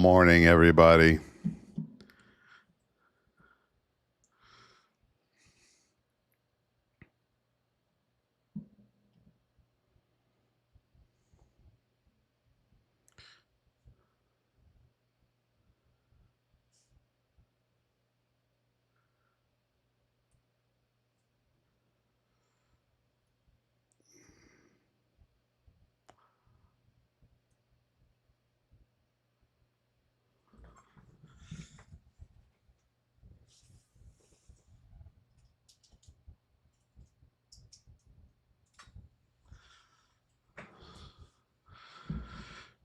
morning, everybody.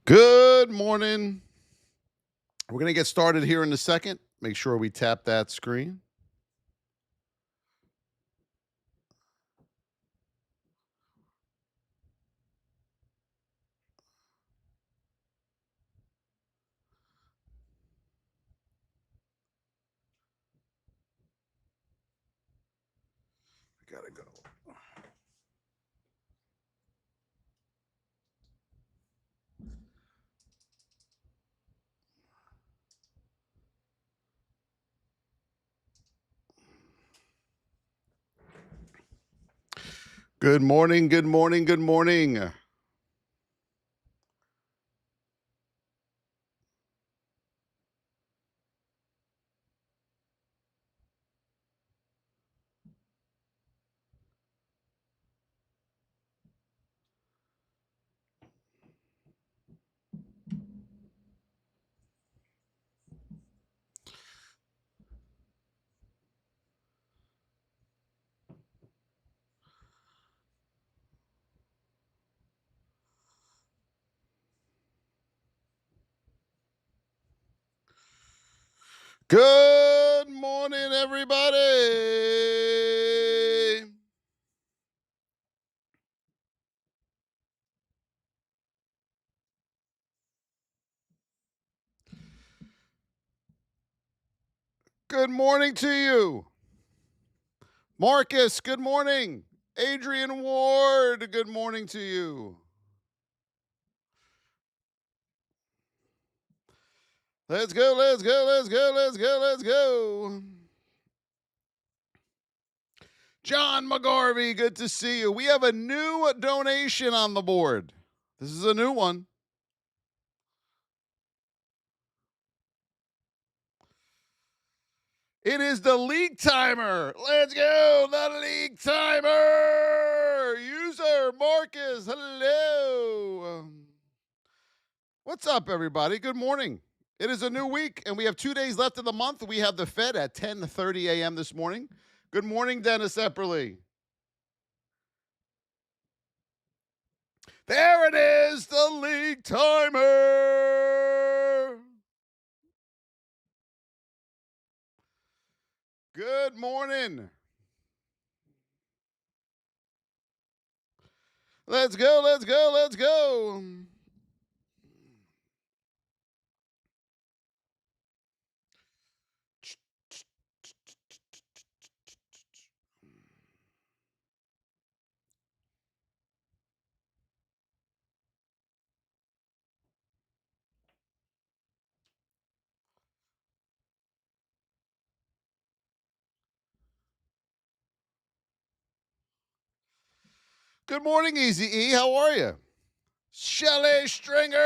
Good morning. We're going to get started here in a second. Make sure we tap that screen. Gotta go. Good morning, good morning, good morning. Good morning, everybody. Good morning to you. Marcus, good morning. Adrian Ward, good morning to you. Let's go, let's go, let's go, let's go, let's go. John McGarvey, good to see you. We have a new donation on the board. This is a new one. It is the league timer. Let's go, the league timer. User Marcus, hello. What's up, everybody? Good morning. It is a new week, and we have 2 days left of the month. We have the Fed at 10:30 a.m. this morning. Good morning, Dennis Epperly. There it is, the league timer. Good morning. Let's go, let's go, let's go. Good morning, Easy E. How are you? Shelley Stringer.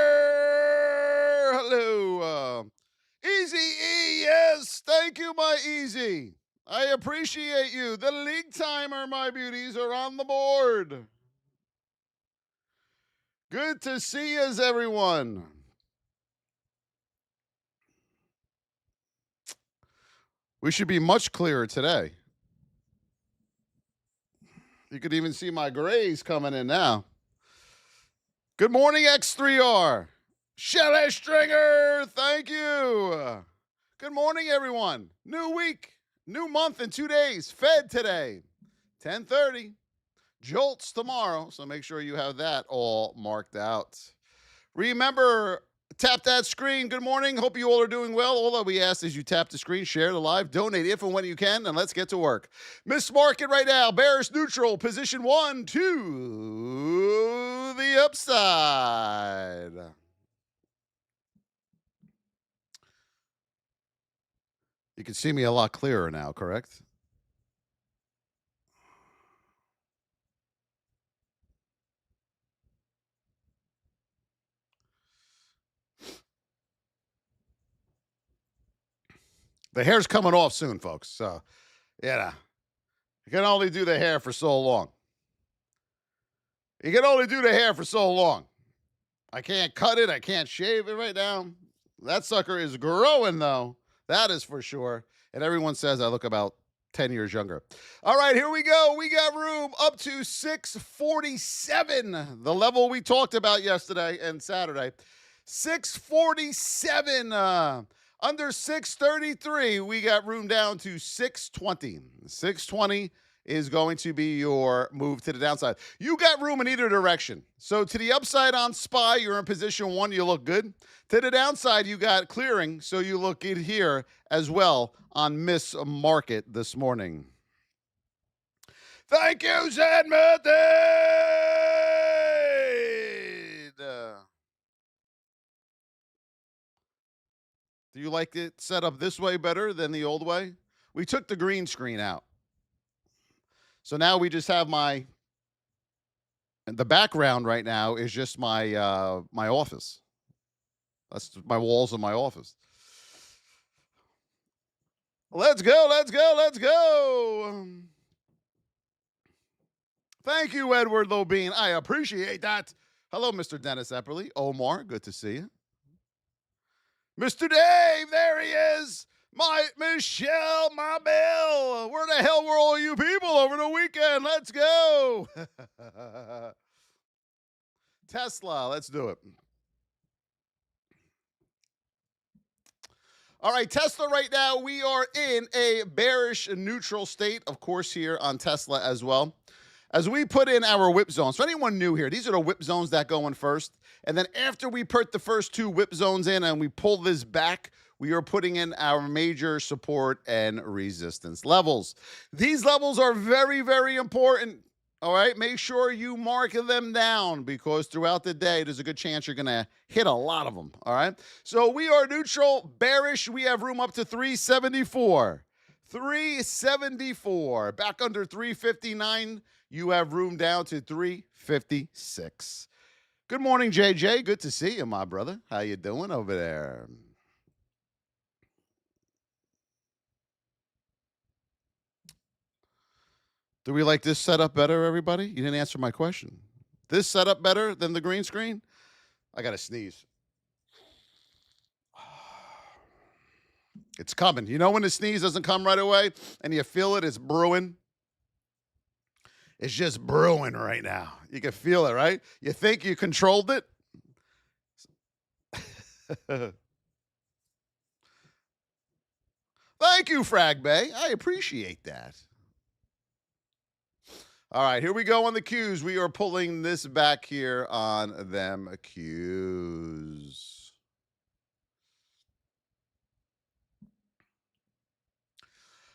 Hello. Easy E. Yes. Thank you, my Easy. I appreciate you. The league timer, my beauties, are on the board. Good to see yous, everyone. We should be much clearer today. You could even see my grays coming in now. Good morning, X3R. Shelley Stringer, thank you. Good morning, everyone. New week, new month in 2 days. Fed today, 10:30. Jolts tomorrow, so make sure you have that all marked out. Remember, tap that screen. Good morning. Hope you all are doing well. All that we ask is you tap the screen, share the live, donate if and when you can, and let's get to work. Miss Market right now, bearish neutral, position 1 to the upside. You can see me a lot clearer now, correct? The hair's coming off soon, folks. So, yeah, you can only do the hair for so long. You can only do the hair for so long. I can't cut it. I can't shave it right now. That sucker is growing, though. That is for sure. And everyone says I look about 10 years younger. All right, here we go. We got room up to 647, the level we talked about yesterday and Saturday. 647. Under 633, we got room down to 620. 620 is going to be your move to the downside. You got room in either direction. So to the upside on SPY, you're in position 1, you look good. To the downside, you got clearing, so you look good here as well on Miss Market this morning. Thank you, Zen Method! Do you like it set up this way better than the old way? We took the green screen out. So now we just have the background right now is just my office. That's my walls of my office. Let's go, let's go, let's go. Thank you, Edward Lobine. I appreciate that. Hello, Mr. Dennis Epperly. Omar, good to see you. Mr. Dave, there he is. My Michelle, my Bill. Where the hell were all you people over the weekend? Let's go. Tesla, let's do it. All right, Tesla right now, we are in a bearish neutral state, of course, here on Tesla as well. As we put in our whip zones, for anyone new here, these are the whip zones that go in first. And then after we put the first 2 whip zones in and we pull this back, we are putting in our major support and resistance levels. These levels are very, very important. All right, make sure you mark them down because throughout the day, there's a good chance you're going to hit a lot of them. All right, so we are neutral, bearish. We have room up to 374. 374. Back under 359. You have room down to 356. Good morning, JJ. Good to see you, my brother. How you doing over there? Do we like this setup better, everybody? You didn't answer my question. This setup better than the green screen? I got to sneeze. It's coming. You know when the sneeze doesn't come right away and you feel it, it's brewing? It's just brewing right now. You can feel it, right? You think you controlled it? Thank you, Frag Bay. I appreciate that. All right, here we go on the Qs. We are pulling this back here on them Qs.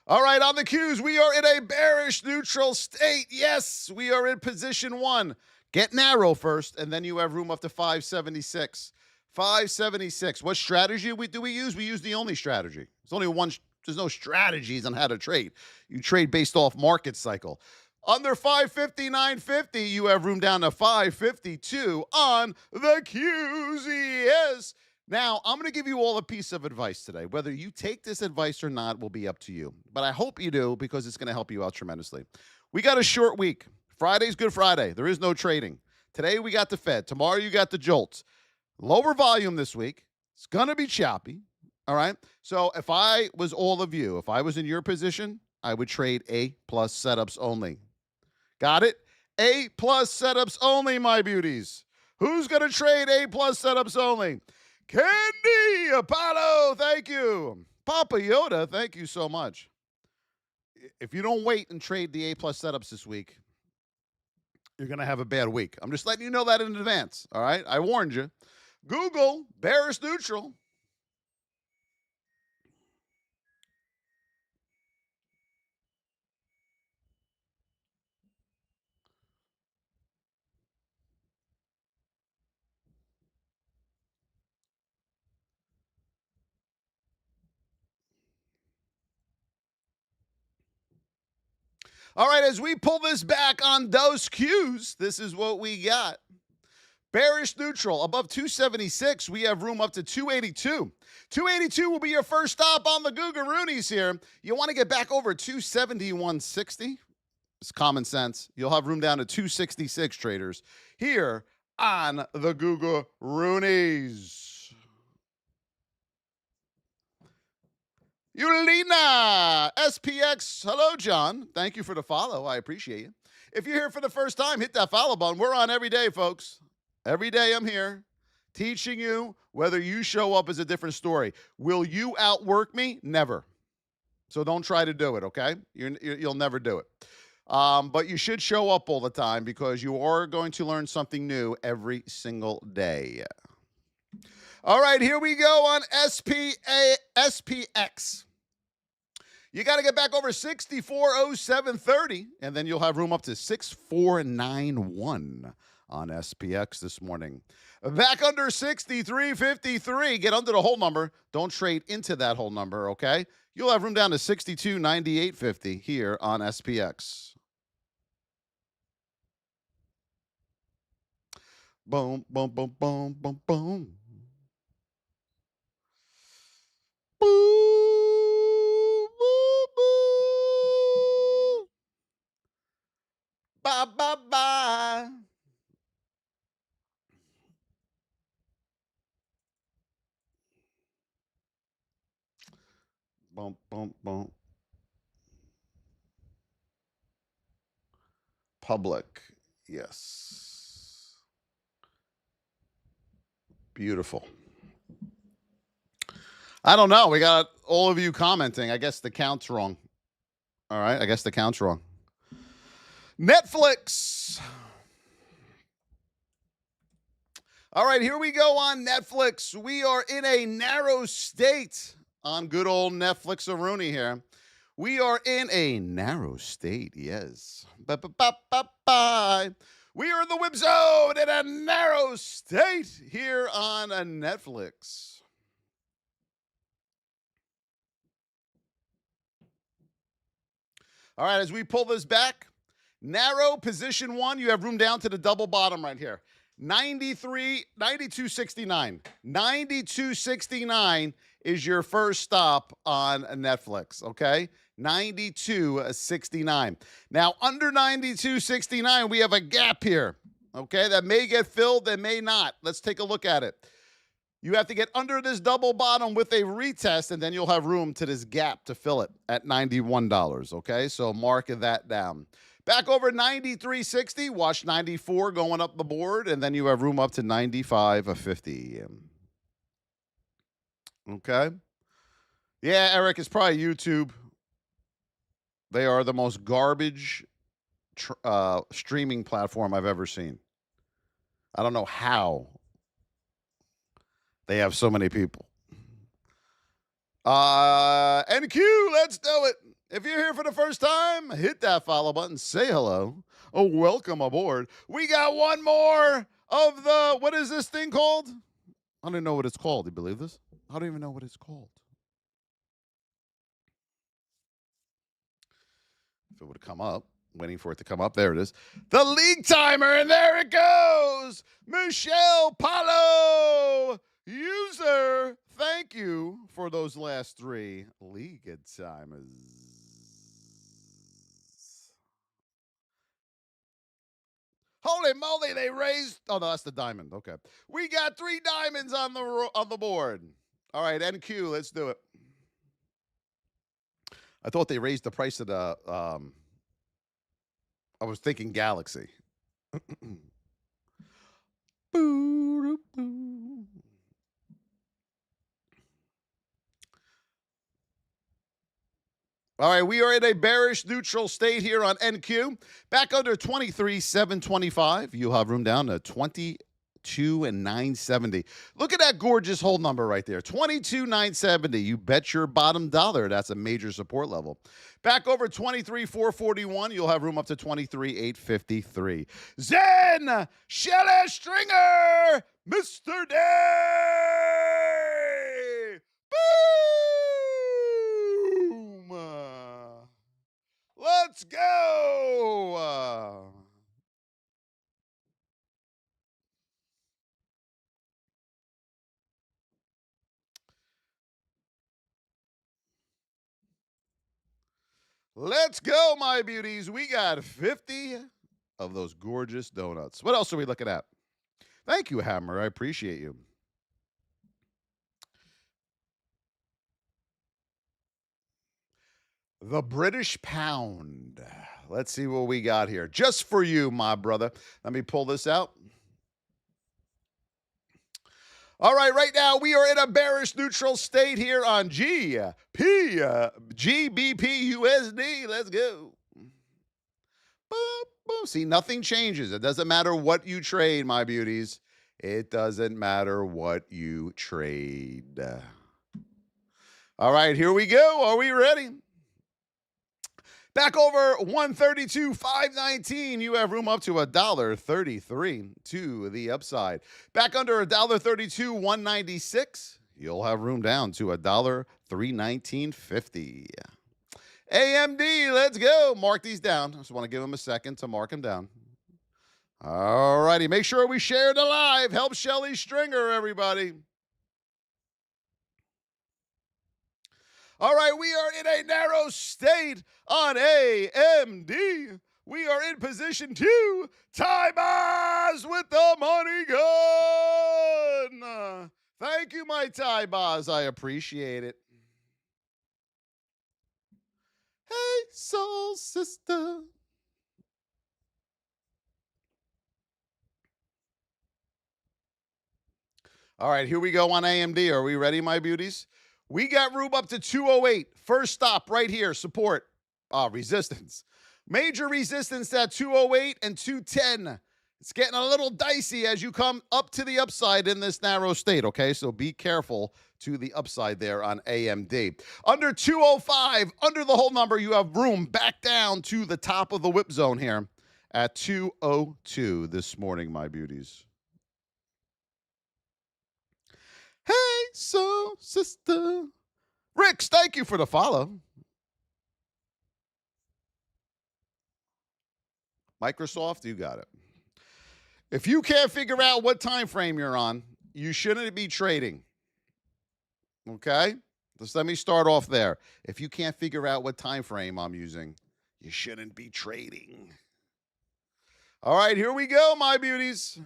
All right, on the Qs, we are in a bearish neutral state. Yes, we are in position 1. Get narrow first, and then you have room up to 576. 576. What strategy do we use? We use the only strategy. There's only one. There's no strategies on how to trade. You trade based off market cycle. Under 559.50, you have room down to 552 on the QZS. Now, I'm going to give you all a piece of advice today. Whether you take this advice or not will be up to you. But I hope you do because it's going to help you out tremendously. We got a short week. Friday's Good Friday. There is no trading. Today we got the Fed. Tomorrow you got the jolts. Lower volume this week. It's going to be choppy. All right? So if I was all of you, if I was in your position, I would trade A-plus setups only. Got it? A-plus setups only, my beauties. Who's going to trade A-plus setups only? Candy Apollo, thank you. Papa Yoda, thank you so much. If you don't wait and trade the A-plus setups this week, you're going to have a bad week. I'm just letting you know that in advance, all right? I warned you. Google, bearish neutral. All right, as we pull this back on those cues, this is what we got. Bearish neutral above 276. We have room up to 282. 282 will be your first stop on the Googaroonies here. You want to get back over 271.60. It's common sense. You'll have room down to 266 traders here on the Googaroonies. Yulina, SPX. Hello, John. Thank you for the follow. I appreciate you. If you're here for the first time, hit that follow button. We're on every day, folks. Every day I'm here teaching you. Whether you show up is a different story. Will you outwork me? Never. So don't try to do it, okay? You'll never do it. But you should show up all the time because you are going to learn something new every single day. All right, here we go on SPX. You got to get back over 64.0730, and then you'll have room up to 6491 on SPX this morning. Back under 63.53. Get under the whole number. Don't trade into that whole number, okay? You'll have room down to 62.9850 here on SPX. Boom, boom, boom, boom, boom, boom. Boo, boo, boo. Bye, bye, bye. Boom, boom, boom. Public, yes. Beautiful. I don't know. We got all of you commenting. I guess the count's wrong. All right. I guess the count's wrong. Netflix. All right. Here we go on Netflix. We are in a narrow state on good old Netflix-a-rooney here. We are in a narrow state. Yes. Bye. We are in the whip zone in a narrow state here on Netflix. All right, as we pull this back, narrow position one, you have room down to the double bottom right here. 92.69. 92.69 is your first stop on Netflix, okay? 92.69. Now, under 92.69, we have a gap here, okay? That may get filled, that may not. Let's take a look at it. You have to get under this double bottom with a retest, and then you'll have room to this gap to fill it at $91, okay? So mark that down. Back over 93.60, watch 94 going up the board, and then you have room up to 95.50. Okay? Yeah, Eric, it's probably YouTube. They are the most garbage streaming platform I've ever seen. I don't know how they have so many people. NQ, let's do it. If you're here for the first time, hit that follow button, say hello. Oh, welcome aboard. We got one more of the, what is this thing called? I don't know what it's called. Do you believe this? I don't even know what it's called. If it would come up, waiting for it to come up. There it is. The league timer, and there it goes. Michelle Paulo, user. Thank you for those last three league timers. Holy moly, they raised. Oh, no, that's the diamond. Okay. We got 3 diamonds on the board. All right, NQ, let's do it. I thought they raised the price of the, I was thinking Galaxy. All right, we are in a bearish neutral state here on NQ. Back under 23,725. You'll have room down to 22,970. Look at that gorgeous hold number right there. 22,970. You bet your bottom dollar that's a major support level. Back over 23,441. You'll have room up to 23,853. Zen Shelley Stringer, Mr. Day. Boom. Let's go. Let's go, my beauties. We got 50 of those gorgeous donuts. What else are we looking at? Thank you, Hammer. I appreciate you. The British pound. Let's see what we got here. Just for you, my brother. Let me pull this out. All right now we are in a bearish neutral state here on GBP USD. Let's go. Boop, boop. See, nothing changes. It doesn't matter what you trade, my beauties. It doesn't matter what you trade. All right, here we go. Are we ready? Back over 132.519. You have room up to $1.33 to the upside. Back under $1.32, 196. You'll have room down to $1.319.50. AMD, let's go. Mark these down. I just want to give them a second to mark them down. All righty. Make sure we share the live. Help Shelly Stringer, everybody. All right, we are in a narrow state on AMD. We are in position 2. Ty-Baz with the money gun. Thank you, my Ty-Baz. I appreciate it. Hey, soul sister. All right, here we go on AMD. Are we ready, my beauties? We got room up to 208. First stop right here, support. Resistance. Major resistance at 208 and 210. It's getting a little dicey as you come up to the upside in this narrow state, okay? So be careful to the upside there on AMD. Under 205, under the whole number, you have room back down to the top of the whip zone here at 202 this morning, my beauties. Hey, soul sister. Ricks, thank you for the follow. Microsoft, you got it. If you can't figure out what time frame you're on, you shouldn't be trading. Okay? Just let me start off there. If you can't figure out what time frame I'm using, you shouldn't be trading. All right, here we go, my beauties.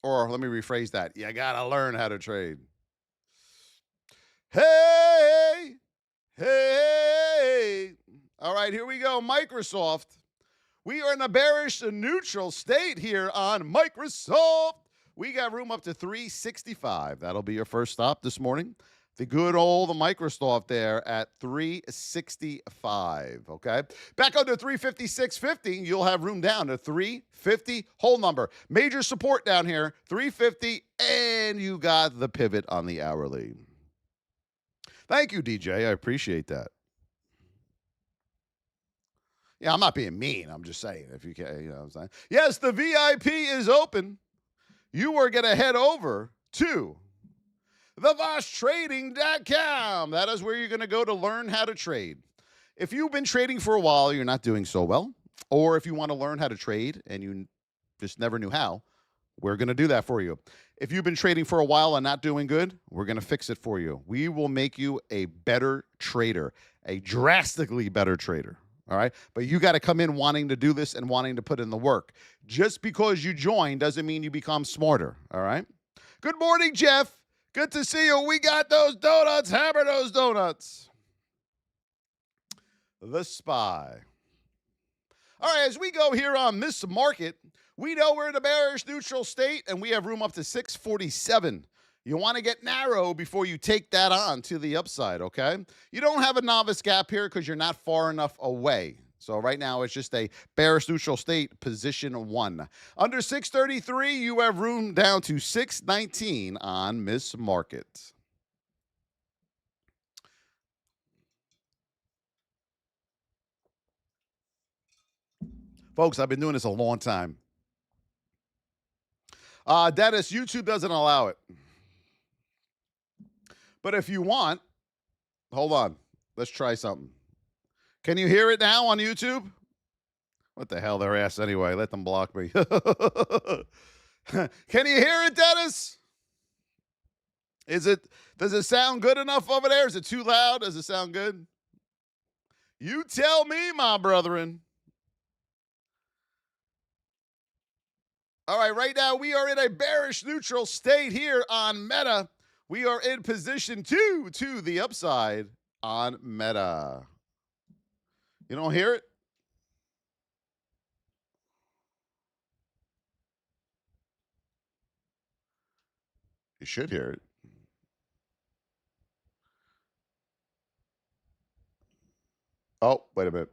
Or let me rephrase that. You got to learn how to trade. Hey, hey. All right, here we go. Microsoft. We are in a bearish neutral state here on Microsoft. We got room up to 365. That'll be your first stop this morning. The good old Microsoft there at 365, okay? Back under 356.50, you'll have room down to 350, whole number. Major support down here, 350, and you got the pivot on the hourly. Thank you, DJ. I appreciate that. Yeah, I'm not being mean. I'm just saying, if you can, you know what I'm saying. Yes, the VIP is open. You are going to head over to thevoschtrading.com. That is where you're going to go to learn how to trade. If you've been trading for a while, you're not doing so well, or if you want to learn how to trade and you just never knew how, we're going to do that for you. If you've been trading for a while and not doing good, we're going to fix it for you. We will make you a better trader, a drastically better trader. All right. But you got to come in wanting to do this and wanting to put in the work. Just because you join doesn't mean you become smarter. All right. Good morning, Jeff. Good to see you. We got those donuts. Hammer those donuts. The SPY. All right. As we go here on this market, we know we're in a bearish neutral state and we have room up to 647. You want to get narrow before you take that on to the upside, okay? You don't have a novice gap here because you're not far enough away. So right now it's just a bearish neutral state, position 1. Under 633, you have room down to 619 on Miss Market. Folks, I've been doing this a long time. Dennis, YouTube doesn't allow it. But if you want, hold on. Let's try something. Can you hear it now on YouTube? What the hell, their ass anyway. Let them block me. Can you hear it, Dennis? Does it sound good enough over there? Is it too loud? Does it sound good? You tell me, my brethren. All right, right now we are in a bearish neutral state here on Meta. We are in position 2 to the upside on Meta. You don't hear it? You should hear it. Oh, wait a minute.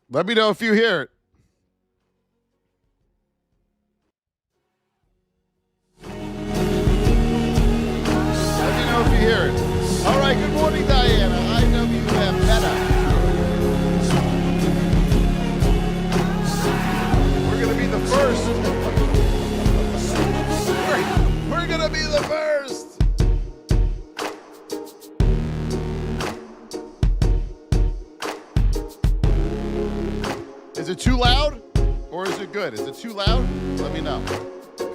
Let me know if you hear it. Let me know if you hear it. All right, good morning, Diana. IWM Meta. We're going to be the first. We're going to be the first. Is it too loud or is it good? Is it too loud? Let me know.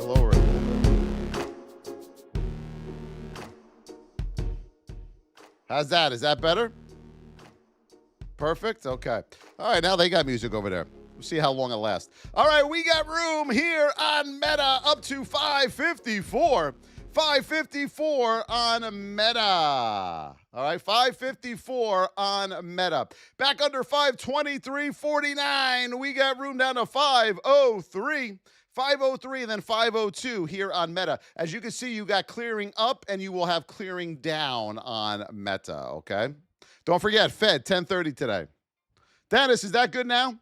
Lower it. How's that? Is that better? Perfect. Okay. All right. Now they got music over there. We'll see how long it lasts. All right. We got room here on Meta up to 554. 554 on Meta. All right, 554 on Meta. Back under 523.49. We got room down to 503. 503 and then 502 here on Meta. As you can see, you got clearing up and you will have clearing down on Meta, okay? Don't forget, Fed, 10:30 today. Dennis, is that good now?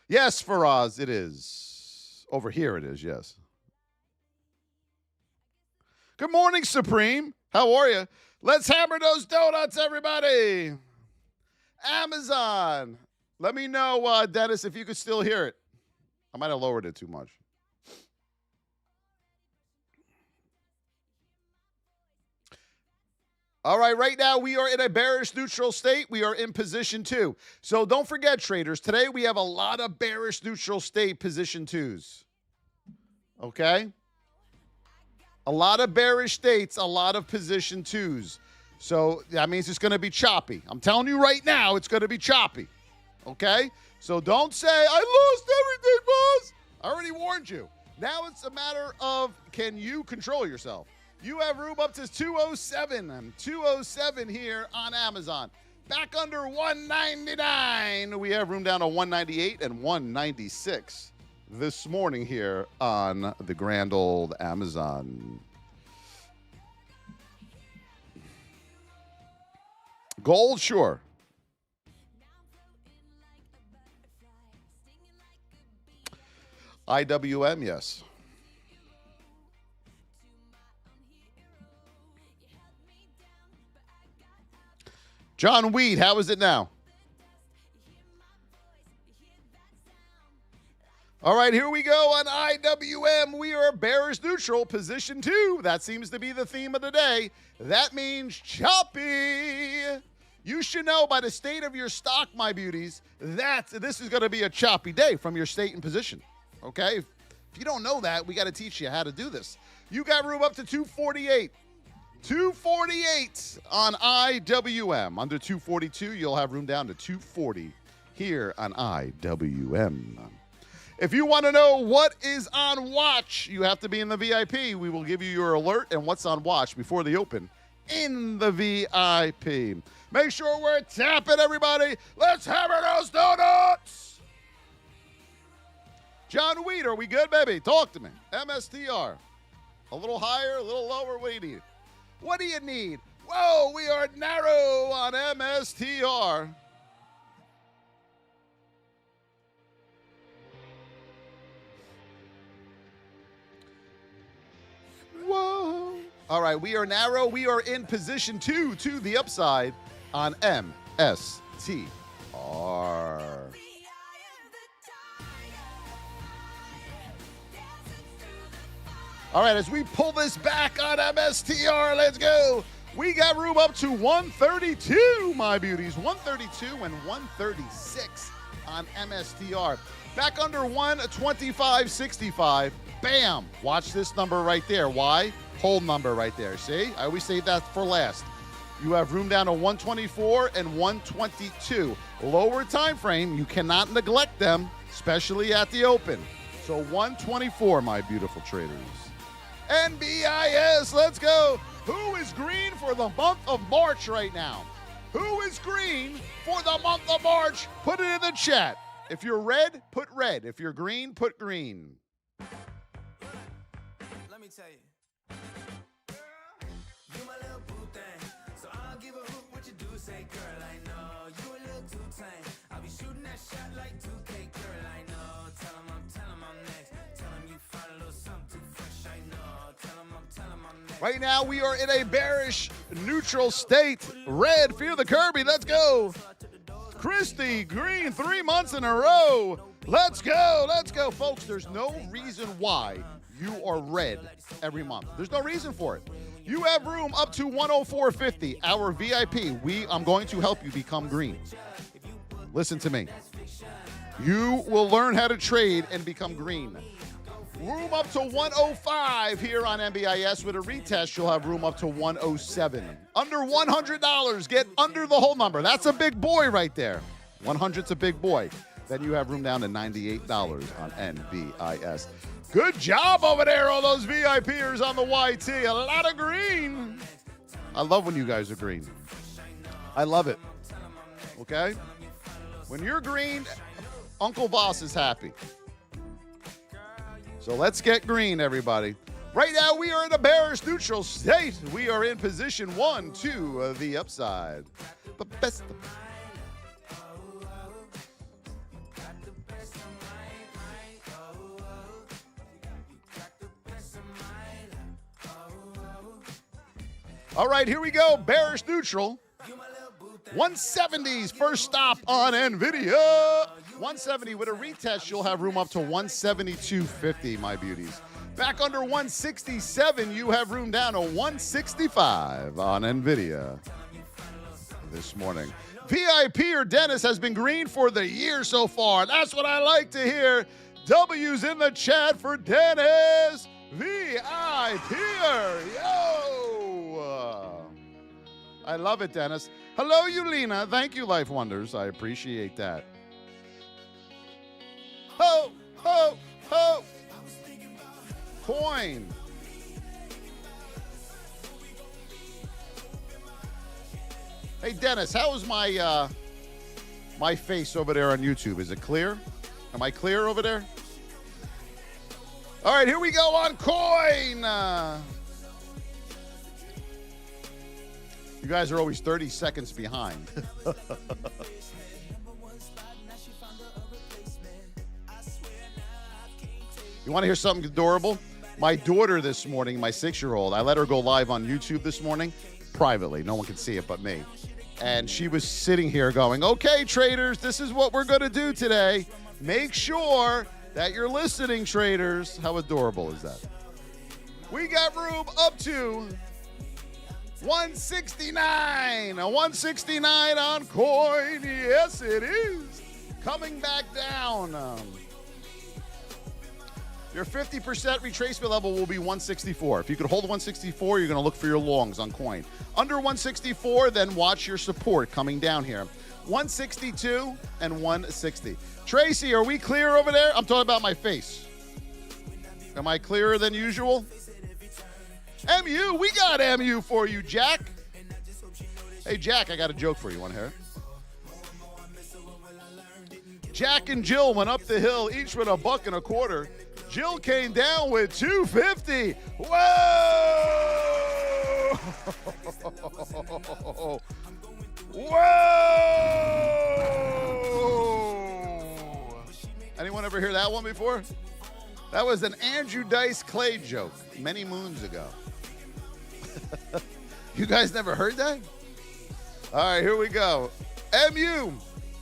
Yes, Faraz, it is. Over here it is, yes. Good morning, Supreme. How are you? Let's hammer those donuts, everybody. Amazon. Let me know, Dennis, if you could still hear it. I might have lowered it too much. All right, right now we are in a bearish neutral state. We are in position 2. So don't forget, traders, today we have a lot of bearish neutral state position 2s. Okay? A lot of bearish states, a lot of position 2s. So that means it's going to be choppy. I'm telling you right now, it's going to be choppy. Okay? So don't say, I lost everything, boss. I already warned you. Now it's a matter of, can you control yourself? You have room up to 207. 207 here on Amazon. Back under 199. We have room down to 198 and 196 this morning here on the grand old Amazon. Gold, sure. IWM, yes. John Weed, how is it now? All right, here we go on IWM. We are bearish neutral, position 2. That seems to be the theme of the day. That means choppy. You should know by the state of your stock, my beauties, that this is going to be a choppy day from your state and position. Okay? If you don't know that, we got to teach you how to do this. You got room up to 248. 248 on IWM. Under 242, you'll have room down to 240 here on IWM. If you want to know what is on watch, you have to be in the VIP. We will give you your alert and what's on watch before the open in the VIP. Make sure we're tapping, everybody. Let's hammer those donuts. John Weed, are we good, baby? Talk to me. MSTR. A little higher, a little lower. What do you need? What do you need? Whoa, we are narrow on MSTR. Whoa. All right, we are narrow. We are in position 2 to the upside on MSTR. All right, as we pull this back on MSTR, let's go. We got room up to 132, my beauties. 132 and 136 on MSTR. Back under 125.65. Bam. Watch this number right there. Why? Hold number right there. See? I always save that for last. You have room down to 124 and 122. Lower time frame, you cannot neglect them, especially at the open. So 124, my beautiful traders. NVIS, let's go. Who is green for the month of March right now? Who is green for the month of March? Put it in the chat. If you're red, put red. If you're green, put green. Let me tell you. You my little boo thing. So I'll give a hoot what you do. Say, girl, I know you a little too tame. I'll be shooting that shot like 2K, girl, I know. Tell him I'm next. Tell him you find a little something too fresh, I know. Tell him I'm next. Right now, we are in a bearish neutral state. Red, fear the Kirby. Let's go. Christy, green, 3 months in a row. Let's go. Let's go, folks. There's no reason why you are red every month. There's no reason for it. You have room up to 104.50. Our VIP, I'm going to help you become green. Listen to me. You will learn how to trade and become green. Room up to 105 here on NBIS. With a retest, you'll have room up to 107. Under $100, get under the whole number. That's a big boy right there. 100's a big boy. Then you have room down to $98 on NBIS. Good job over there, all those VIPers on the YT. A lot of green. I love when you guys are green. I love it. Okay? When you're green, Uncle Boss is happy. So let's get green, everybody. Right now, we are in a bearish neutral state. We are in position 1 to the upside. The best. All right, here we go. Bearish neutral. 170s, first stop on Nvidia. 170 with a retest, you'll have room up to 172.50, my beauties. Back under 167, you have room down to 165 on Nvidia this morning. VIP or Dennis has been green for the year so far. That's what I like to hear. W's in the chat for Dennis. VIPer, yo! I love it, Dennis. Hello, Yulina. Thank you, Life Wonders. I appreciate that. Ho, ho, ho. Coin. Hey, Dennis, how is my my face over there on YouTube? Is it clear? Am I clear over there? All right, here we go on Coin. You guys are always 30 seconds behind. You want to hear something adorable? My daughter this morning, my 6-year-old, I let her go live on YouTube this morning privately. No one can see it but me. And she was sitting here going, okay, traders, this is what we're going to do today. Make sure that you're listening, traders. How adorable is that? We got room up to 169. A 169 on Coin. Yes, it is. Coming back down. Your 50% retracement level will be 164. If you could hold 164, you're going to look for your longs on Coin. Under 164, then watch your support coming down here. 162 and 160. Tracy, are we clear over there? I'm talking about my face. Am I clearer than usual? MU, we got MU for you, Jack. Hey, Jack, I got a joke for you. Want to hear it? Jack and Jill went up the hill, each with $1.25. Jill came down with $2.50. Whoa! Whoa! Whoa! Anyone ever hear that one before? That was an Andrew Dice Clay joke many moons ago. You guys never heard that? All right, here we go. MU,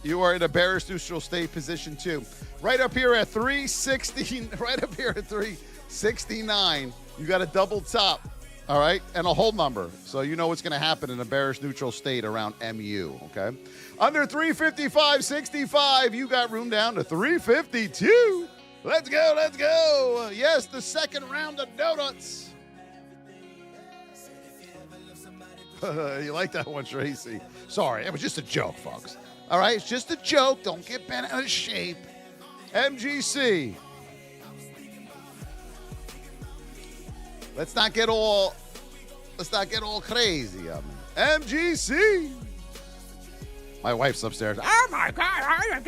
you are in a bearish neutral state position too. Right up here at 360, right up here at 369, you got a double top, all right, and a hold number. So you know what's going to happen in a bearish neutral state around MU, okay? Under 355.65, you got room down to 352. Let's go, let's go. Yes, the second round of donuts. You like that one, Tracy? Sorry, it was just a joke, folks. All right, it's just a joke. Don't get bent out of shape. MGC. Let's not get all crazy. MGC. My wife's upstairs. Oh my God!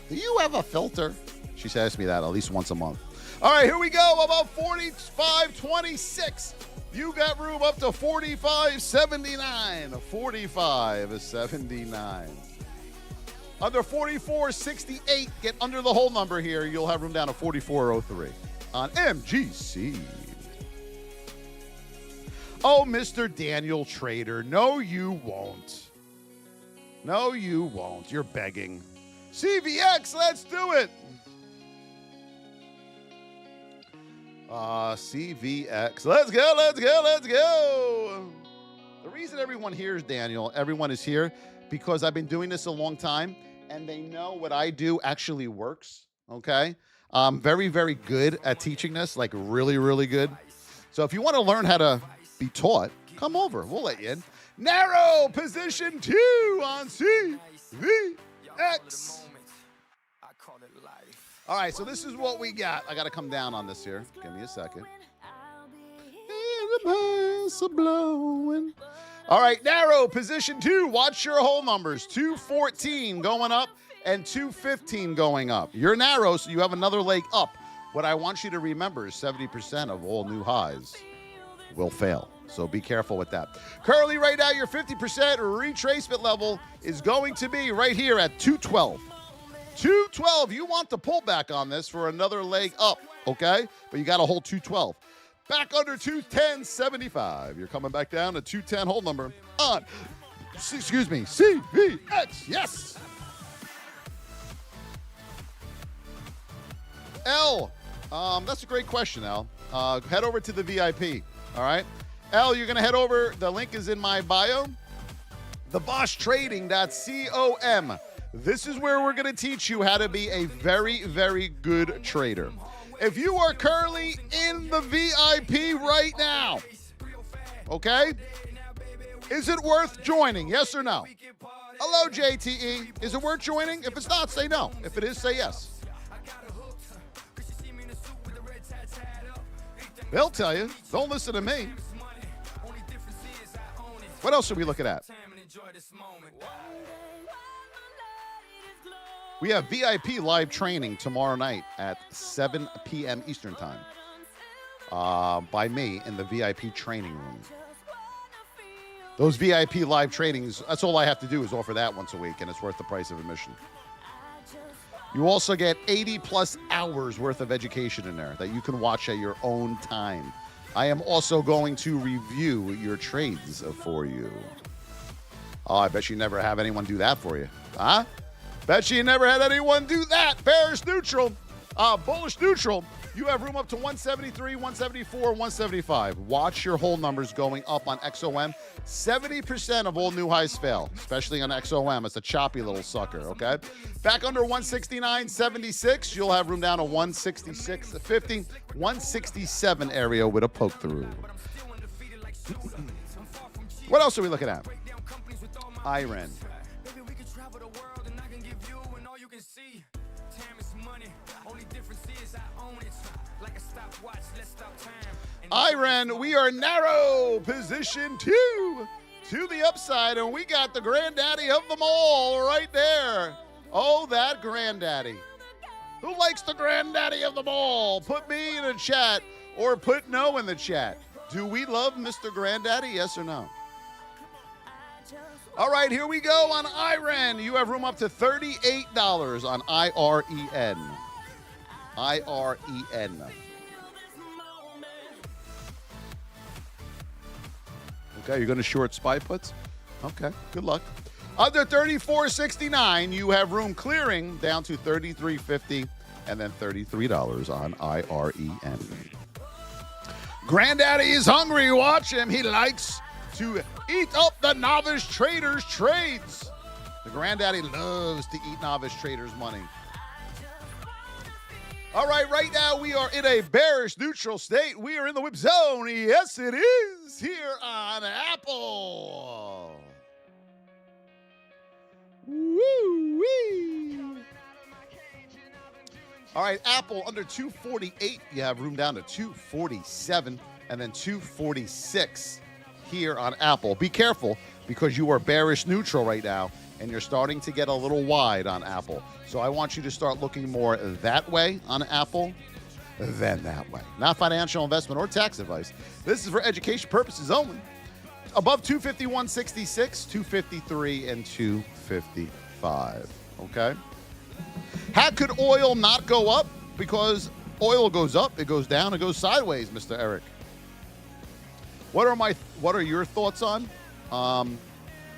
Do you have a filter? She says me that at least once a month. All right, here we go. About 45.26. You got room up to 45.79. 45.79. Under 44.68. Get under the whole number here. You'll have room down to 44.03 on MGC. Oh, Mr. Daniel Trader. No, you won't. No, you won't. You're begging. CVX, let's do it. CVX. Let's go, let's go, let's go. The reason everyone here is Daniel, everyone is here because I've been doing this a long time and they know what I do actually works, okay? I'm very, very good at teaching this, like really, really good. So if you want to learn how to be taught, come over. We'll let you in. Narrow position 2 on CVX. All right, so this is what we got. I got to come down on this here. Give me a second. All right, narrow position 2. Watch your whole numbers. 214 going up and 215 going up. You're narrow, so you have another leg up. What I want you to remember is 70% of all new highs will fail. So be careful with that. Currently, right now, your 50% retracement level is going to be right here at 212. 212. You want the pullback on this for another leg up, okay? But you got to hold 212. Back under 210.75. You're coming back down to 210 hold number on, CVX. Yes. L. That's a great question, L. Head over to the VIP, all right? L, you're going to head over. The link is in my bio. TheBossTrading.com. This is where we're going to teach you how to be a very, very good trader. If you are currently in the VIP right now, okay, is it worth joining? Yes or no? Hello, JTE. Is it worth joining? If it's not, say no. If it is, say yes. They'll tell you. Don't listen to me. What else are we looking at? We have VIP live training tomorrow night at 7 p.m. Eastern Time by me in the VIP training room. Those VIP live trainings, that's all I have to do is offer that once a week, and it's worth the price of admission. You also get 80-plus hours worth of education in there that you can watch at your own time. I am also going to review your trades for you. Oh, I bet you never have anyone do that for you. Huh? Bet you never had anyone do that. Bearish neutral, bullish neutral. You have room up to 173, 174, 175. Watch your whole numbers going up on XOM. 70% of all new highs fail, especially on XOM. It's a choppy little sucker, okay? Back under 169.76, you'll have room down to 166.50, 167 area with a poke through. What else are we looking at? IREN. IREN, we are narrow position 2 to the upside, and we got the granddaddy of them all right there. Oh, that granddaddy. Who likes the granddaddy of them all? Put me in the chat or put no in the chat. Do we love Mr. Granddaddy? Yes or no? All right, here we go on IREN. You have room up to $38 on IREN. IREN. Okay, you're going to short SPY puts? Okay, good luck. Under 34.69, you have room clearing down to 33.50 and then $33 on IREN. Granddaddy is hungry. Watch him. He likes to eat up the novice traders' trades. The granddaddy loves to eat novice traders' money. All right now we are in a bearish neutral state. We are in the whip zone. Yes, it is here on Apple. Woo-wee. All right, Apple under 248. You have room down to 247 and then 246 here on Apple. Be careful because you are bearish neutral right now and you're starting to get a little wide on Apple. So I want you to start looking more that way on Apple than that way. Not financial investment or tax advice. This is for education purposes only. Above 251.66, 253, and 255. Okay? How could oil not go up? Because oil goes up, it goes down, it goes sideways, Mr. Eric. What are your thoughts on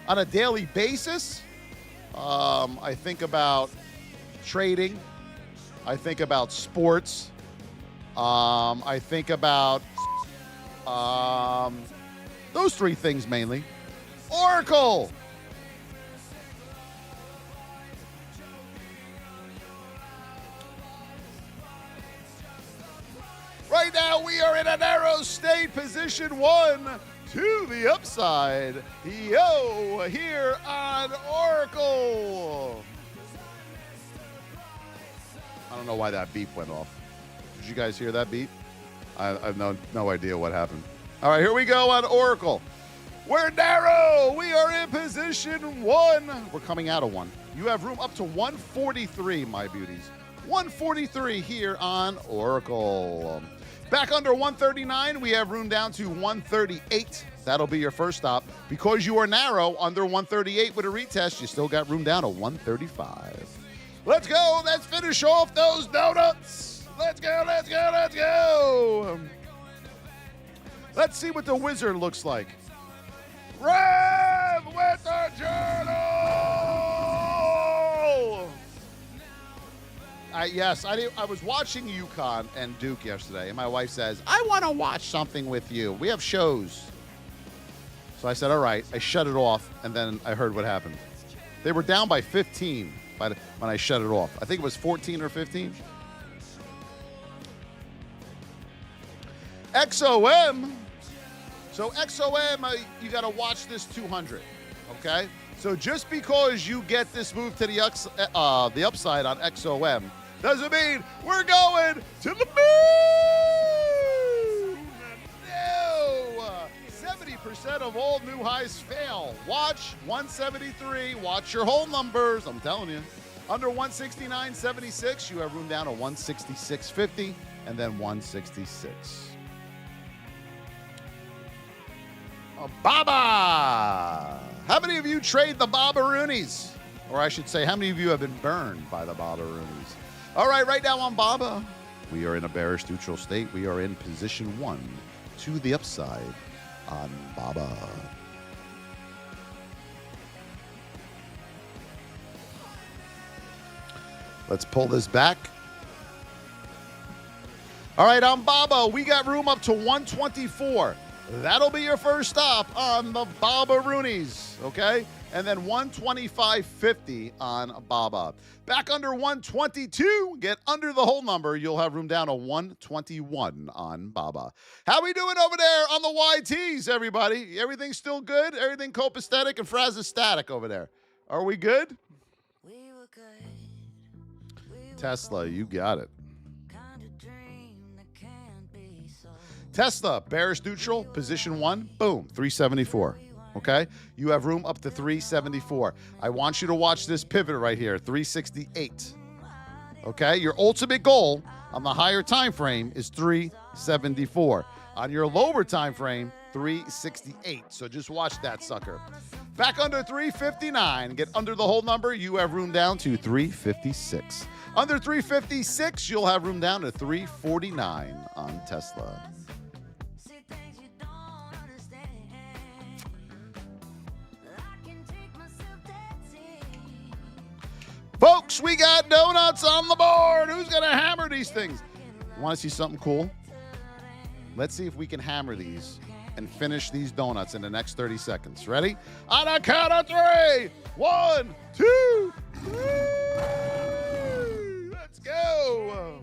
a daily basis? I think about trading. I think about sports. I think about those three things mainly. Oracle. Right now we are in a narrow state, position 1 to the upside. Yo, here on Oracle. I don't know why that beep went off. Did you guys hear that beep? I have no idea what happened. All right, here we go on Oracle. We're narrow. We are in position 1. We're coming out of 1. You have room up to 143, my beauties. 143 here on Oracle. Back under 139, we have room down to 138. That'll be your first stop. Because you are narrow, under 138 with a retest, you still got room down to 135. Let's go. Let's finish off those donuts. Let's go, let's go, let's go. Let's see what the wizard looks like. Rev with the journal. I was watching UConn and Duke yesterday, and my wife says, I want to watch something with you. We have shows. So I said, all right. I shut it off, and then I heard what happened. They were down by 15 when I shut it off. I think it was 14 or 15. XOM. So XOM, you got to watch this 200, okay? So just because you get this move to the upside on XOM doesn't mean we're going to the moon. No. 70% of all new highs fail. Watch 173. Watch your whole numbers. I'm telling you. Under 169.76, you have room down to 166.50 and then 166. Baba! How many of you trade the Baba-roonies? Or I should say, how many of you have been burned by the Baba-roonies? All right, right now on Baba, we are in a bearish neutral state. We are in position 1 to the upside on Baba. Let's pull this back. All right, on Baba, we got room up to 124. That'll be your first stop on the Baba-roonies, okay? And then 125.50 on Baba. Back under 122, get under the whole number. You'll have room down to 121 on Baba. How we doing over there on the YTs, everybody? Everything still good? Everything copacetic and frazostatic over there? Are we good? Tesla, you got it. Tesla, bearish neutral, position 1, boom, 374. Okay? You have room up to 374. I want you to watch this pivot right here, 368. Okay? Your ultimate goal on the higher time frame is 374. On your lower time frame, 368. So just watch that sucker. Back under 359. Get under the whole number. You have room down to 356. Under 356, you'll have room down to 349 on Tesla. Folks, we got donuts on the board. Who's going to hammer these things? Want to see something cool? Let's see if we can hammer these and finish these donuts in the next 30 seconds. Ready? On a count of 3. 1, 2, 3. Let's go.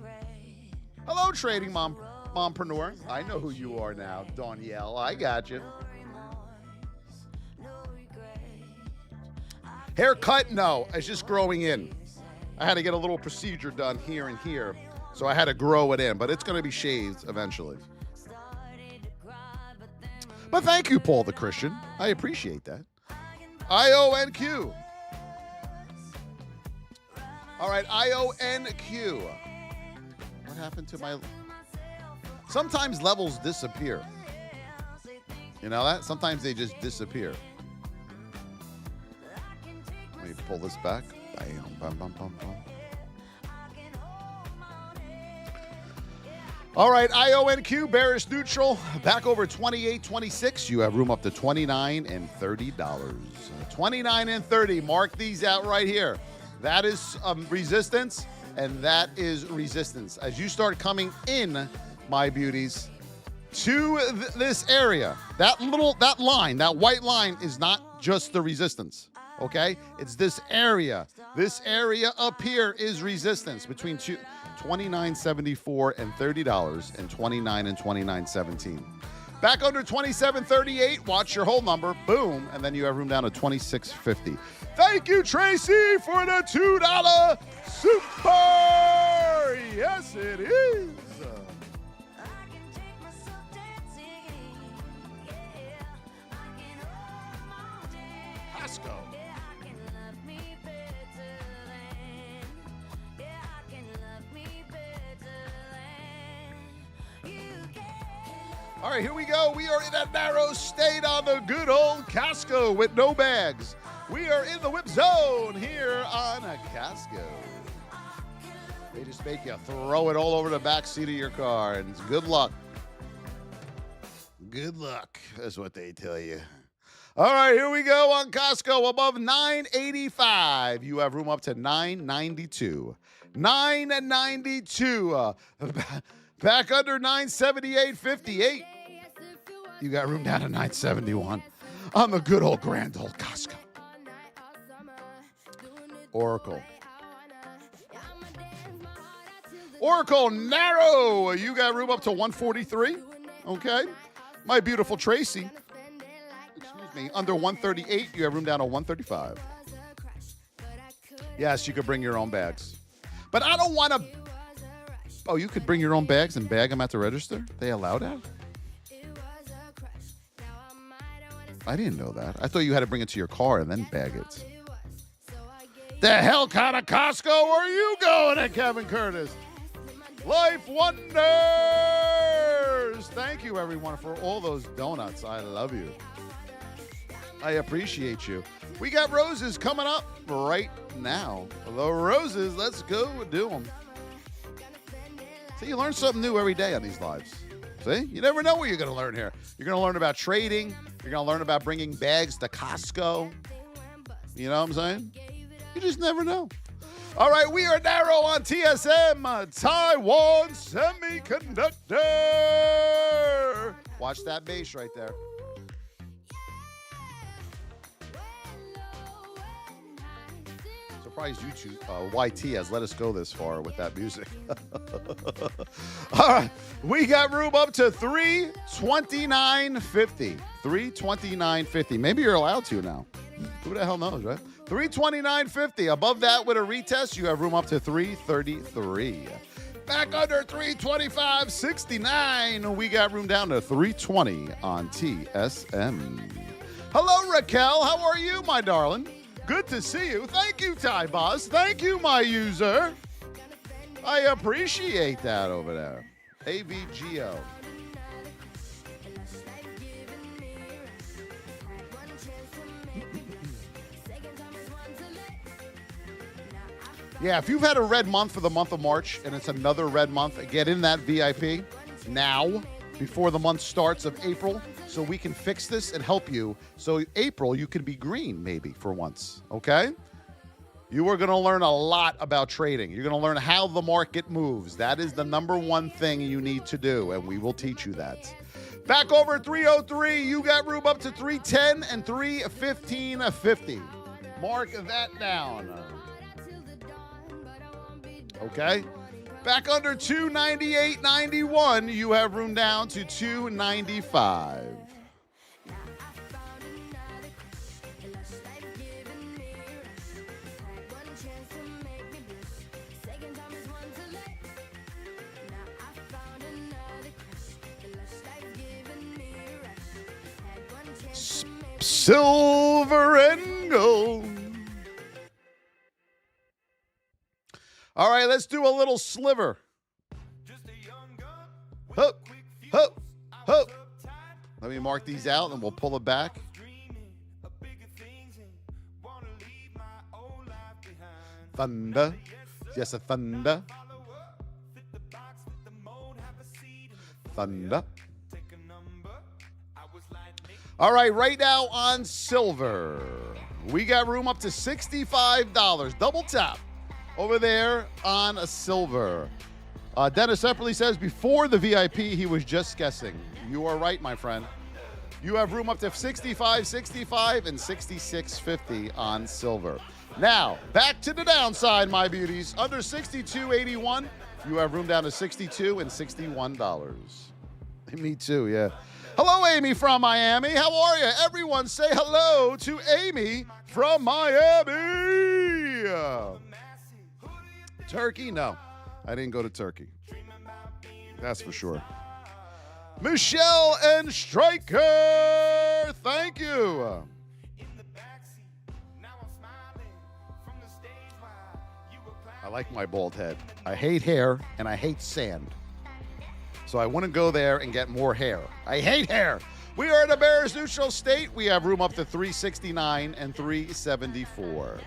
Hello, trading mompreneur. I know who you are now, Danielle. I got you. Haircut? No, it's just growing in. I had to get a little procedure done here and here, so I had to grow it in, but it's going to be shaved eventually. But thank you, Paul the Christian. I appreciate that. IONQ. All right, IONQ. What happened to my... Sometimes levels disappear. You know that? Sometimes they just disappear. Let me pull this back. Bam, bam, bam, bam, bam. All right, IONQ, bearish neutral, back over 28.26. You have room up to $29 and $30. $29 and $30. Mark these out right here. That is resistance, and that is resistance. As you start coming in, my beauties, to this area, that line, that white line is not just the resistance. Okay, it's this area. This area up here is resistance between $29.74 and $30 and $29 and $29.17. Back under $27.38. Watch your whole number. Boom, and then you have room down to $26.50. Thank you, Tracy, for the $2 super. Yes, it is. Costco. All right, here we go. We are in a narrow state on the good old Costco with no bags. We are in the whip zone here on a Costco. They just make you throw it all over the back seat of your car, and it's good luck. Good luck is what they tell you. All right, here we go on Costco. Above 985, you have room up to 992. 992. Back under 978.58. You got room down to 971 on the good old grand old Costco. Oracle. Oracle narrow. You got room up to 143. Okay. My beautiful Tracy. Excuse me. Under 138, you have room down to 135. Yes, you could bring your own bags. But I don't want to... Oh, you could bring your own bags and bag them at the register? They allow that? I didn't know that. I thought you had to bring it to your car and then bag it. The hell kind of Costco are you going at, Kevin Curtis? Life Wonders! Thank you, everyone, for all those donuts. I love you. I appreciate you. We got roses coming up right now. The roses, let's go do them. See, you learn something new every day on these lives. See? You never know what you're going to learn here. You're going to learn about trading. You're going to learn about bringing bags to Costco. You know what I'm saying? You just never know. All right, we are narrow on TSM, Taiwan Semiconductor. Watch that bass right there. Surprised YouTube, YT has let us go this far with that music. All right, we got room up to 329.50. 329.50. Maybe you're allowed to now. Who the hell knows, right? 329.50. Above that with a retest, you have room up to 333. Back under 325.69. We got room down to 320 on TSM. Hello, Raquel. How are you, my darling? Good to see you. Thank you, Ty Boss. Thank you, my user. I appreciate that over there. AVGO. Yeah, if you've had a red month for the month of March and it's another red month, get in that VIP now before the month starts of April so we can fix this and help you. So April, you can be green maybe for once, okay? You are going to learn a lot about trading. You're going to learn how the market moves. That is the number one thing you need to do, and we will teach you that. Back over at 303, you got room up to 310 and 315.50. Mark that down. Okay? Back under 298.91, you have room down to 295. Silver and gold. All right, let's do a little sliver. Hup, hup, hup. Let me mark these out and we'll pull it back. Thunder. Yes, a thunder. Thunder. All right, right now on silver, we got room up to $65. Double tap over there on a silver. Dennis Epperly says before the VIP, he was just guessing. You are right, my friend. You have room up to 65, 65, and 66.50 on silver. Now, back to the downside, my beauties. Under 62.81, you have room down to $62 and $61. Me too, yeah. Hello, Amy from Miami. How are you? Everyone say hello to Amy from Miami. Turkey? No, I didn't go to Turkey. That's for sure. Michelle and Stryker, thank you. I like my bald head. I hate hair and I hate sand. So I wouldn't go there and get more hair. I hate hair. We are in a bearish neutral state. We have room up to 369 and 374.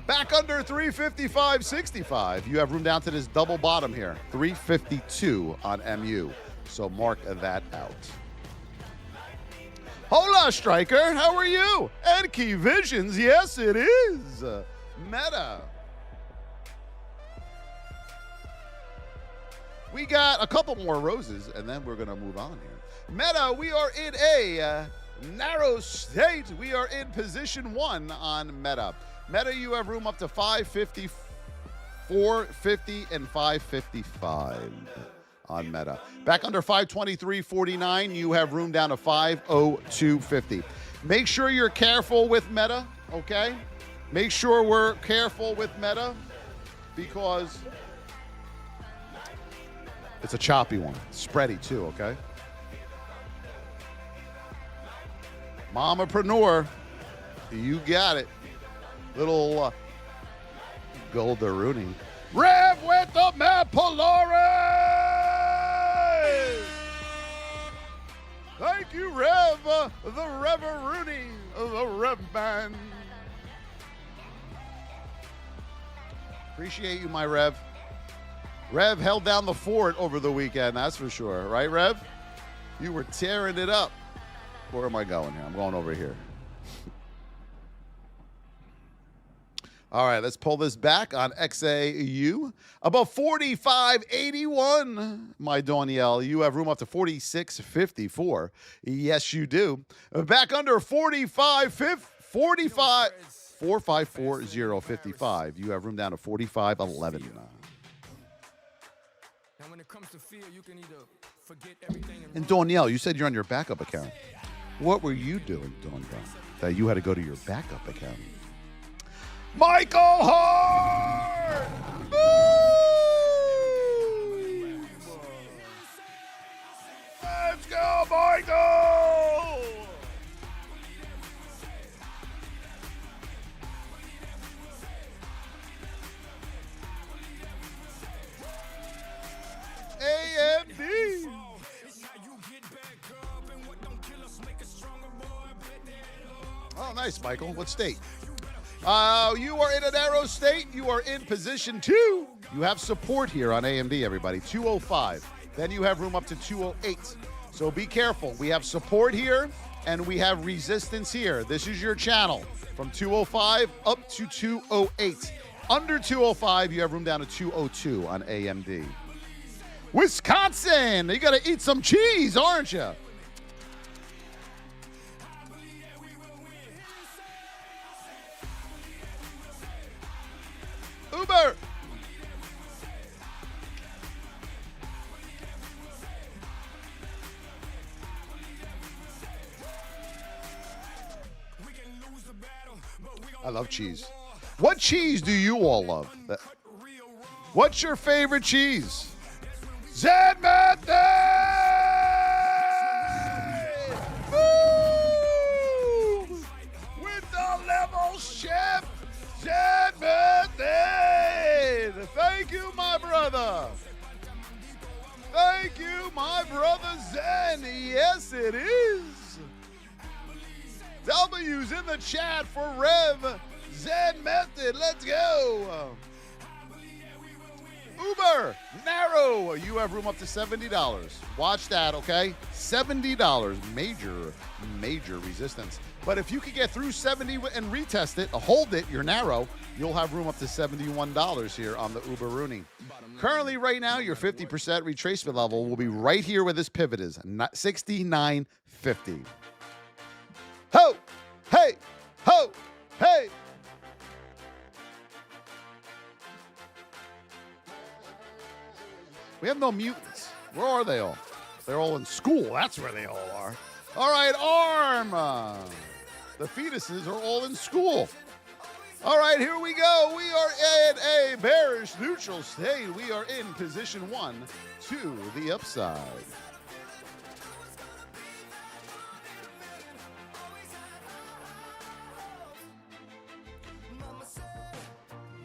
Back under 355.65. You have room down to this double bottom here. 352 on MU. So mark that out. Hola, Stryker. How are you? And Key Visions. Yes, it is. Meta. We got a couple more roses, and then we're going to move on here. Meta, we are in a narrow state. We are in position 1 on Meta. Meta, you have room up to 550, 450, and 555 on Meta. Back under 523.49, you have room down to 502.50. Make sure you're careful with Meta, okay? Make sure we're careful with Meta because it's a choppy one. Spready, too, okay? Mamapreneur, you got it. Little Goldaroonie. Rev with the Mapolari! Thank you, Rev. The Reveroonie. The Rev Band. Appreciate you, my Rev. Rev held down the fort over the weekend, that's for sure. Right, Rev? You were tearing it up. Where am I going here? I'm going over here. All right, let's pull this back on XAU. About 45.81, my Danielle. You have room up to 46.54. Yes, you do. Back under 454.055. You have room down to 45.11. When it comes to fear, you can either forget everything and Danielle, you said you're on your backup account. What were you doing, Danielle, that you had to go to your backup account? Michael Hart! Woo! Let's go, Michael! Nice, Michael. What state? You are in a narrow state. You are in position 2. You have support here on AMD, everybody. 205. Then you have room up to 208. So be careful. We have support here, and we have resistance here. This is your channel from 205 up to 208. Under 205, you have room down to 202 on AMD. Wisconsin, you got to eat some cheese, aren't you? Uber. I love cheese. What cheese do you all love? What's your favorite cheese? Zen Method! Woo! With the level shift, Zen Method! Thank you, my brother. Thank you, my brother Zen. Yes, it is. W's in the chat for Rev. Zen Method, let's go. Uber, narrow. You have room up to $70. Watch that, okay? $70, major resistance. But if you could get through 70 and retest it, hold it, you're narrow, you'll have room up to $71 here on the Uber Rooney. Currently, right now, your 50% retracement level will be right here where this pivot is, 69.50. Ho, hey, ho, hey. We have no mutants. Where are they all? They're all in school. That's where they all are. All right, ARM. The fetuses are all in school. All right, here we go. We are in a bearish neutral state. We are in position 1 to the upside.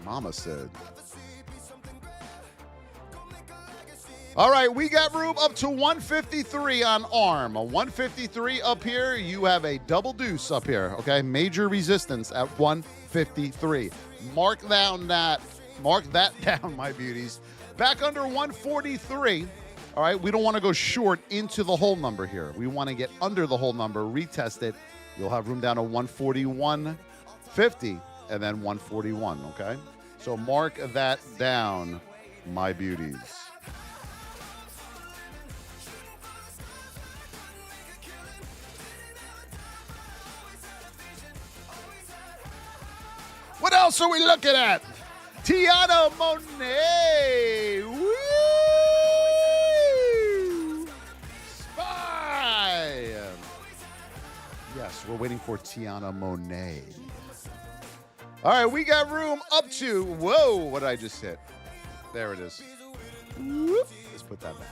Mama said. All right, we got room up to 153 on ARM. A 153 up here, you have a double deuce up here, okay? Major resistance at 153. Mark that down, my beauties. Back under 143. All right, we don't want to go short into the whole number here. We want to get under the whole number, retest it. You'll have room down to 141.50 and then 141, okay? So mark that down, my beauties. What else are we looking at? Tiana Monet. Woo! Spy. Yes, we're waiting for Tiana Monet. All right, we got room up to, whoa, what did I just hit? There it is. Whoop. Let's put that back.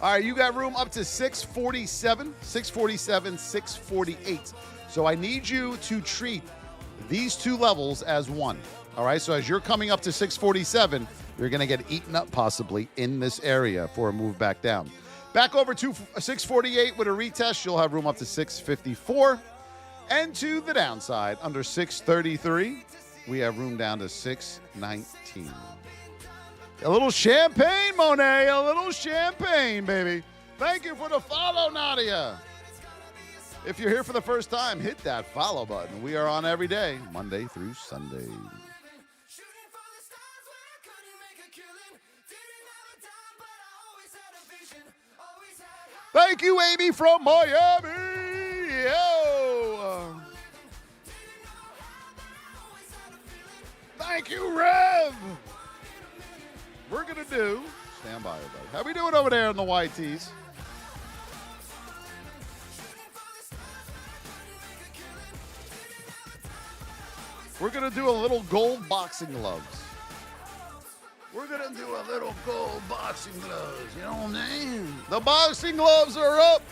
All right, you got room up to 647, 648. So I need you to treat these two levels as one. All right, so as you're coming up to 647, you're going to get eaten up possibly in this area for a move back down. Back over to 648 with a retest, you'll have room up to 654. And to the downside, under 633, we have room down to 619. A little champagne, Monet, a little champagne, baby. Thank you for the follow, Nadia. If you're here for the first time, hit that follow button. We are on every day, Monday through Sunday. Thank you, Amy from Miami. Yo. Thank you, Rev. We're going to do, stand by, everybody. How we doing over there in the YTs? We're going to do a little gold boxing gloves. We're going to do a little gold boxing gloves. You know what I mean? The boxing gloves are up.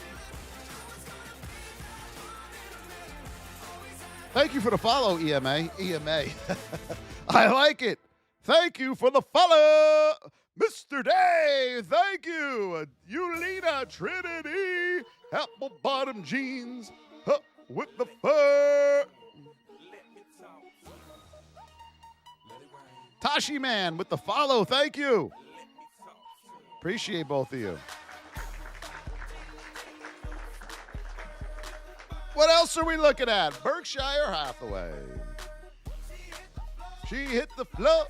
Thank you for the follow, EMA. I like it. Thank you for the follow, Mr. Dave. Thank you. Eulina Trinity. Apple bottom jeans. with the fur. Tashi Man with the follow. Thank you. Appreciate both of you. What else are we looking at? Berkshire Hathaway. She hit the floor.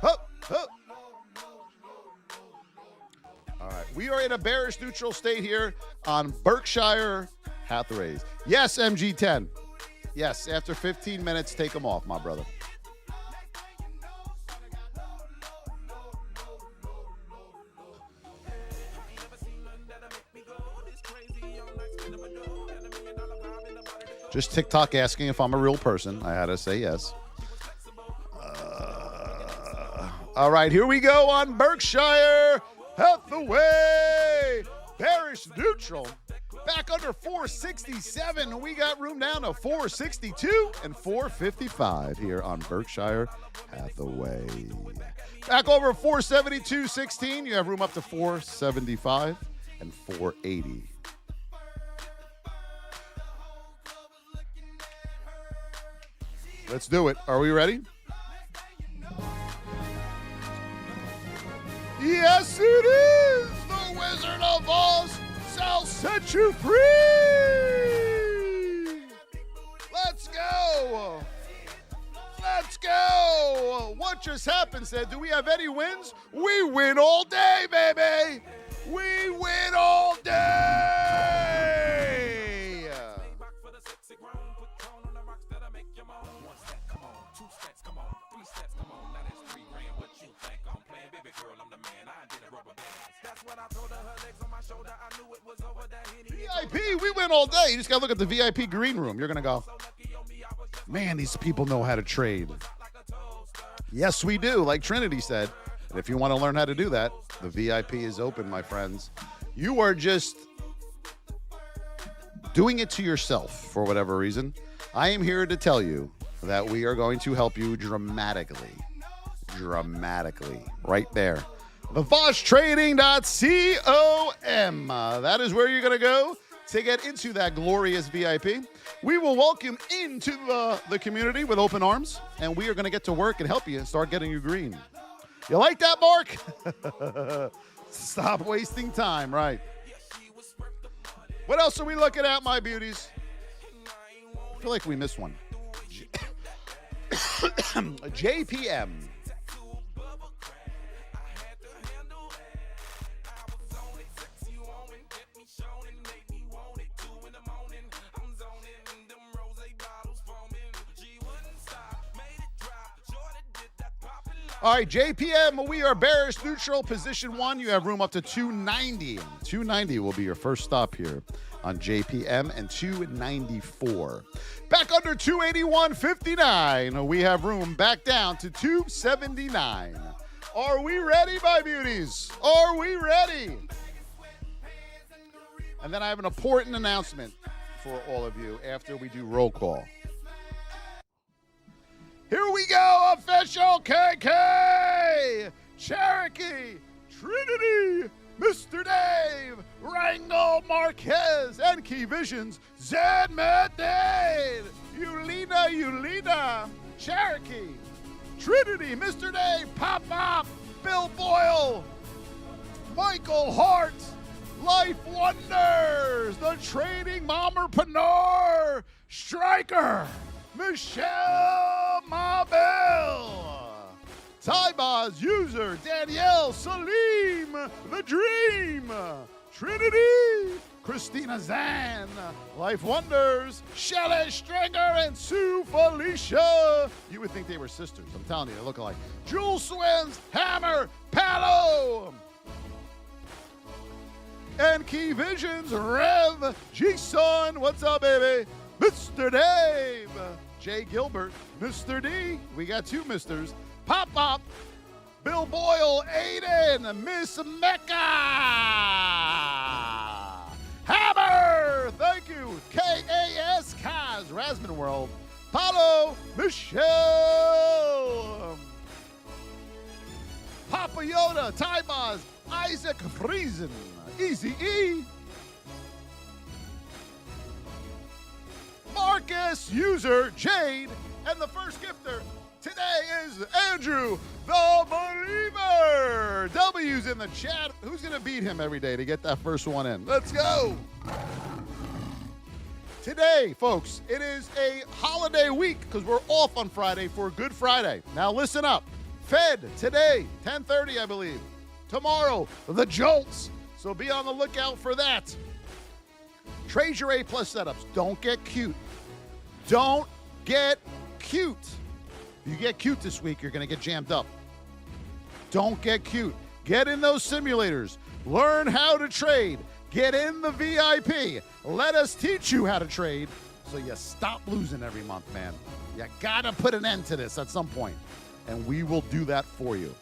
Hup, hup. All right, we are in a bearish neutral state here on Berkshire Hathaways. Yes, MG10. Yes, after 15 minutes, take them off, my brother. Just TikTok asking if I'm a real person. I had to say yes. All right, here we go on Berkshire Hathaway. Bearish neutral. Back under 467. We got room down to 462 and 455 here on Berkshire Hathaway. Back over 472.16. You have room up to 475 and 480. Let's do it. Are we ready? Yes, it is. The Wizard of Oz shall set you free. Let's go. Let's go. What just happened, said? Do we have any wins? We win all day, baby. We win all day. VIP, we win all day. You just got to look at the VIP green room. You're going to go, man, these people know how to trade. Yes, we do, like Trinity said. And if you want to learn how to do that, the VIP is open, my friends. You are just doing it to yourself for whatever reason. I am here to tell you that we are going to help you dramatically. Right there. TheVoshTrading.com. That is where you're going to go to get into that glorious VIP. We will welcome into the community with open arms, and we are going to get to work and help you and start getting you green. You like that, Mark? Stop wasting time, right? What else are we looking at, my beauties? I feel like we missed one. JPM. All right, JPM, we are bearish neutral, position one. You have room up to 290. 290 will be your first stop here on JPM, and 294. Back under 281.59. We have room back down to 279. Are we ready, my beauties? Are we ready? And then I have an important announcement for all of you after we do roll call. Here we go, official KK, Cherokee, Trinity, Mr. Dave, Rangel Marquez, and Key Visions, Zed Medade, Yulina, Cherokee, Trinity, Mr. Dave, Pop, Bill Boyle, Michael Hart, Life Wonders, the Trading Momerpreneur, Striker, Michelle Mabel, Tybaz user, Danielle Salim, The Dream, Trinity, Christina Zan, Life Wonders, Shelley Stringer, and Sue Felicia. You would think they were sisters. I'm telling you, they look alike. Jules Swins, Hammer, Palo, and Key Visions, Rev, G-Son, what's up, baby? Mr. Dave, Jay Gilbert, Mr. D, we got two misters, Pop, Bill Boyle, Aiden, Miss Mecca, Hammer, thank you, K-A-S, Kaz, Rasman World, Paulo, Michelle, Papa Yoda, Tybaz, Isaac Friesen, Easy E, Marcus, user Jade, and the first gifter today is Andrew the Believer. W's in the chat. Who's going to beat him every day to get that first one in? Let's go. Today, folks, it is a holiday week because we're off on Friday for Good Friday. Now listen up. Fed today, 10:30, I believe. Tomorrow, the Jolts. So be on the lookout for that. Trade your A+ setups. Don't get cute. Don't get cute. If you get cute this week, you're going to get jammed up. Don't get cute. Get in those simulators. Learn how to trade. Get in the VIP. Let us teach you how to trade so you stop losing every month, man. You got to put an end to this at some point, and we will do that for you.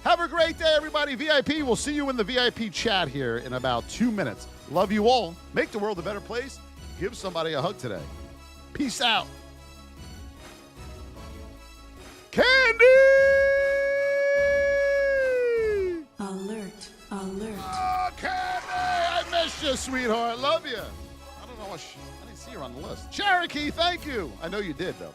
Have a great day, everybody. VIP, we'll see you in the VIP chat here in about 2 minutes. Love you all. Make the world a better place. Give somebody a hug today. Peace out. Candy! Alert, alert. Oh, Candy! I missed you, sweetheart. Love you. I don't know what I didn't see her on the list. Cherokee, thank you. I know you did, though.